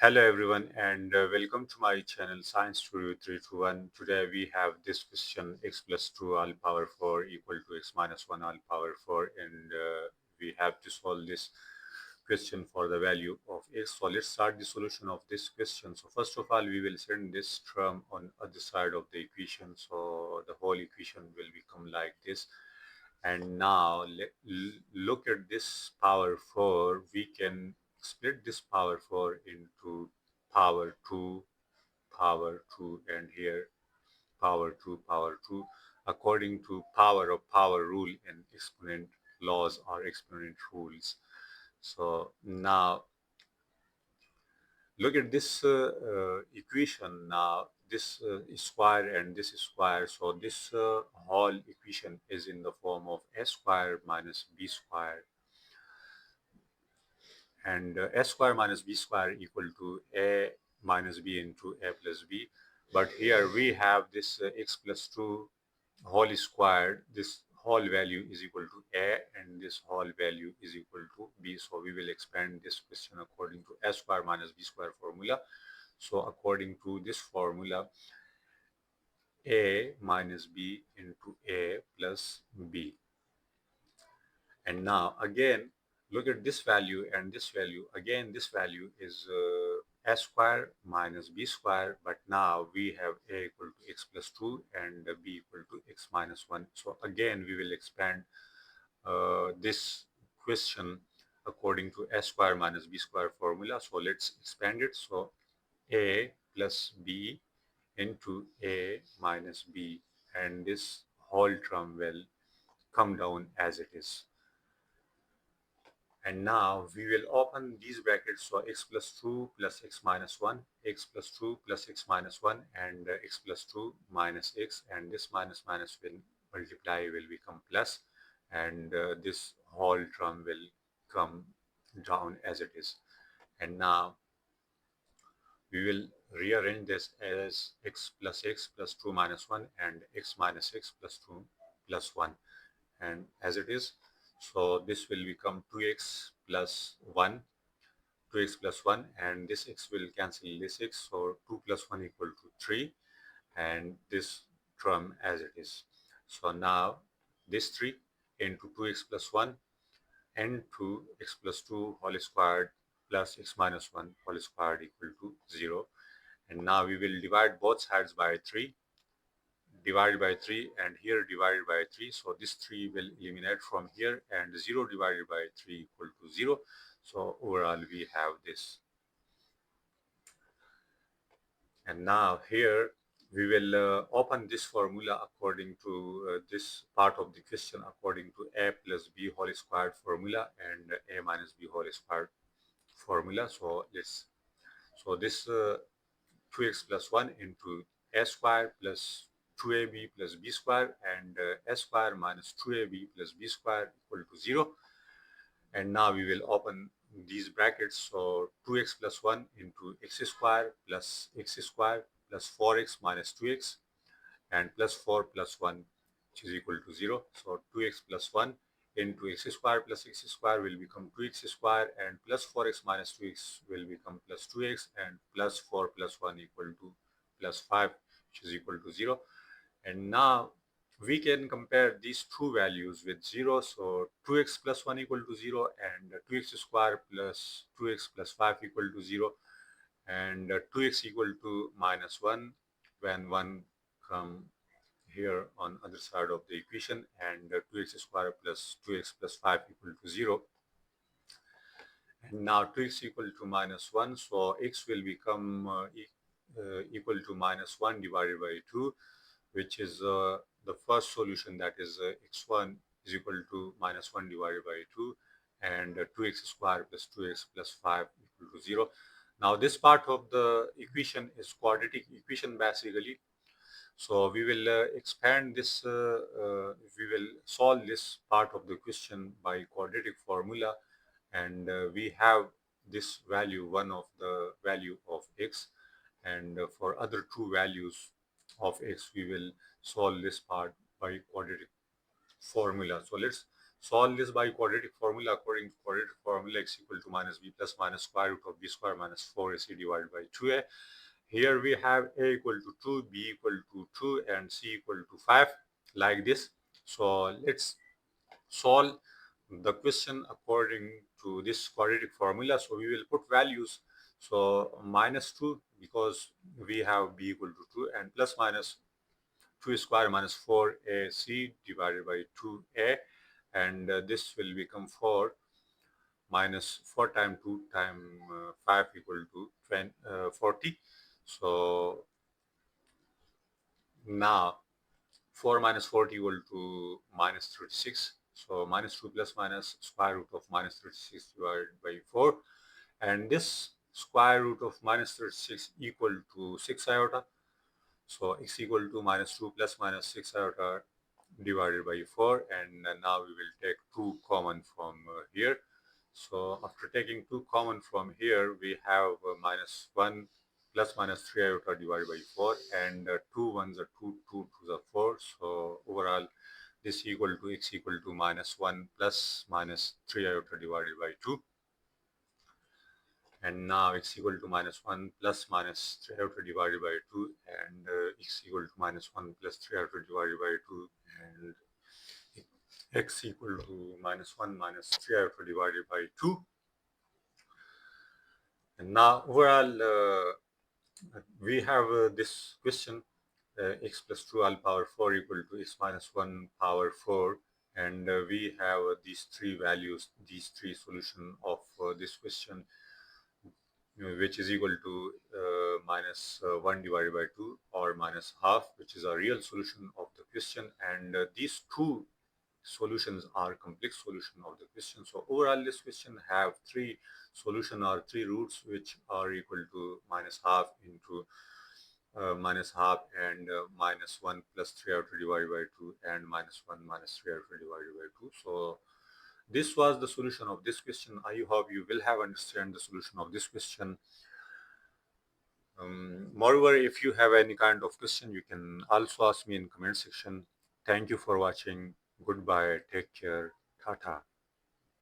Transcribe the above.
Hello everyone and welcome to my channel Science Studio 321. Today we have this question x plus 2 all power 4 equal to x minus 1 all power 4 and we have to solve this question for the value of x. So let's start the solution of this question. So first of all we will send this term on other side of the equation. So the whole equation will become like this. And now look at this power 4. We can split this power 4 into power 2, power 2, and here power 2, power 2, according to power of power rule and exponent laws or exponent rules. So now look at this equation. Now this is square and this is square. So this whole equation is in the form of a square minus b square, and a square minus b square equal to a minus b into a plus b. But here we have this x plus 2 whole squared. This whole value is equal to a and this whole value is equal to b. So we will expand this question according to a square minus b square formula. So according to this formula, a minus b into a plus b. And now again, look at this value and this value. Again, this value is a square minus b square, but now we have a equal to x plus 2 and b equal to x minus 1. So again, we will expand this question according to a square minus b square formula. So let's expand it. So a plus b into a minus b, and this whole term will come down as it is. And now we will open these brackets. So x plus 2 plus x minus 1, x plus 2 plus x minus 1, and x plus 2 minus x, and this minus minus will multiply, will become plus, and this whole term will come down as it is. And now we will rearrange this as x plus 2 minus 1 and x minus x plus 2 plus 1, and as it is. So this will become 2x plus 1, 2x plus 1, and this x will cancel this x. So 2 plus 1 equal to 3, and this term as it is. So now this 3 into 2x plus 1 and 2x plus 2 whole squared plus x minus 1 whole squared equal to 0. And now we will divide both sides by 3, divided by 3, and here divided by 3. So this 3 will eliminate from here, and 0 divided by 3 equal to 0. So overall we have this. And now here we will open this formula according to this part of the question according to a plus b whole squared formula and a minus b whole squared formula. So this 2x plus 1 into a square plus 2ab plus b square, and a square minus 2ab plus b square equal to 0. And now we will open these brackets. So 2x plus 1 into x square plus x square plus 4x minus 2x and plus 4 plus 1, which is equal to 0. So 2x plus 1 into x square plus x square will become 2x square, and plus 4x minus 2x will become plus 2x, and plus 4 plus 1 equal to plus 5, which is equal to 0. And now we can compare these two values with 0. So 2x plus 1 equal to 0, and 2x square plus 2x plus 5 equal to 0, and 2x equal to minus 1 when 1 come here on other side of the equation, and 2x square plus 2x plus 5 equal to 0. And now 2x equal to minus 1, so x will become equal to minus 1 divided by 2, which is the first solution, that is x1 is equal to minus 1 divided by 2, and 2x square plus 2x plus 5 equal to 0. Now this part of the equation is quadratic equation basically. So we will expand this, we will solve this part of the question by quadratic formula, and we have this value, one of the value of x, and for other two values of x we will solve this part by quadratic formula. So let's Solve this by quadratic formula. According to quadratic formula, x equal to minus b plus minus square root of b square minus 4ac divided by 2a. Here we have a equal to 2, b equal to 2, and c equal to 5, like this. So let's solve the question according to this quadratic formula. So we will put values. So minus 2, because we have b equal to 2, and plus minus 2 square minus 4ac divided by 2a, and this will become 4 minus 4 times 2 times 5 equal to 40. So now 4 minus 40 equal to minus 36. So minus 2 plus minus square root of minus 36 divided by 4. And this square root of minus 36 equal to 6 iota. So x equal to minus 2 plus minus 6 iota divided by 4. And now we will take 2 common from here. So after taking 2 common from here, we have minus 1 plus minus 3 iota divided by 4, and 2 ones are 2, 2 to the 4. So overall, this equal to x equal to minus 1 plus minus 3 iota divided by 2. And now x equal to minus 1 plus minus 3 iota divided by 2, and x equal to minus 1 plus 3 iota divided by 2, and x equal to minus 1 minus 3 iota divided by 2. And now overall, we have this question, x plus 2 all power 4 equal to x minus 1 power 4, and we have these three values, these three solution of this question, which is equal to minus 1 divided by 2, or minus half, which is a real solution of the question, and these two solutions are complex solution of the question. So overall, this question have three solution or three roots, which are equal to minus half into minus half, and minus 1 plus 3 iota divided by 2, and minus 1 minus 3 iota divided by 2. So this was the solution of this question. I hope you will have understand the solution of this question. Moreover, if you have any kind of question, you can also ask me in comment section. Thank you for watching. Goodbye. Take care. Tata.